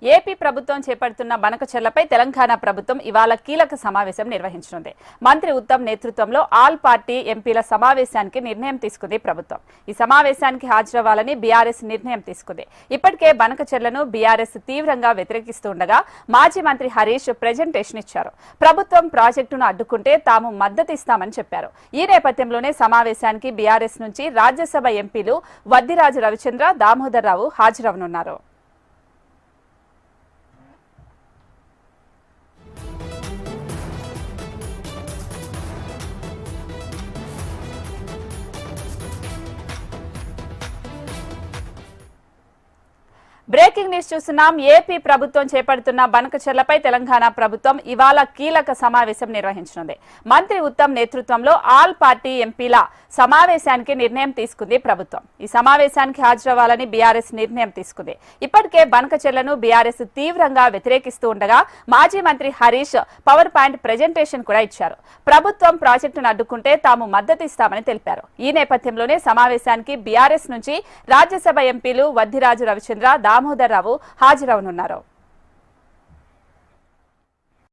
AP ప్రభుత్వం చేపడుతున్న బనకచెర్లపై తెలంగాణ ప్రభుత్వం ఇవాళ కీలక సమావేశం నిర్వహించనుంది. మంత్రి ఉత్తమ్ నేతృత్వంలో ఆల్ పార్టీ ఎంపీల సమావేశానికి నిర్ణయం తీసుకుంది ప్రభుత్వం. ఈ సమావేశానికి హాజరవ్వాలని బీఆర్ఎస్ నిర్ణయం తీసుకుంది. ఇప్పటికే బనకచెర్లను బీఆర్ఎస్ తీవ్రంగా వ్యతిరేకిస్తుండగా మాజీ మంత్రి హరీష్ ప్రెజెంటేషన్ ఇచ్చారు. ప్రభుత్వం ప్రాజెక్టును అడ్డుకుంటే తాము మద్దతు ఇస్తామని చెప్పారు. ఈ నేపథ్యంలోనే సమావేశానికి బీఆర్ఎస్ నుంచి రాజ్యసభ ఎంపీలు వద్దిరాజు రవిచంద్ర, దామోదర్ రావు హాజరవనున్నారు. బ్రేకింగ్ న్యూస్ చూస్తున్నాం. ఏపీ ప్రభుత్వం చేపడుతున్న బనకచెర్లపై తెలంగాణ ప్రభుత్వం ఇవాళ కీలక సమావేశం నిర్వహించనుంది. మంత్రి ఉత్తమ్ నేతృత్వంలో ఆల్ పార్టీ ఎంపీల సమావేశానికి నిర్ణయం తీసుకుంది ప్రభుత్వం. ఈ సమావేశానికి హాజరవ్వాలని బీఆర్ఎస్ నిర్ణయం తీసుకుంది. ఇప్పటికే బనకచెర్లను బీఆర్ఎస్ తీవ్రంగా వ్యతిరేకిస్తూ ఉండగా మాజీ మంత్రి హరీష్ పవర్ పాయింట్ ప్రెజెంటేషన్ కూడా ఇచ్చారు. ప్రభుత్వం ప్రాజెక్టును అడ్డుకుంటే తాము మద్దతు ఇస్తామని తెలిపారు. ఈ నేపథ్యంలోనే సమావేశానికి బీఆర్ఎస్ నుంచి రాజ్యసభ ఎంపీలు వద్దిరాజు రవిచంద్ర, దామోదర్ రావు హాజరవనున్నారు.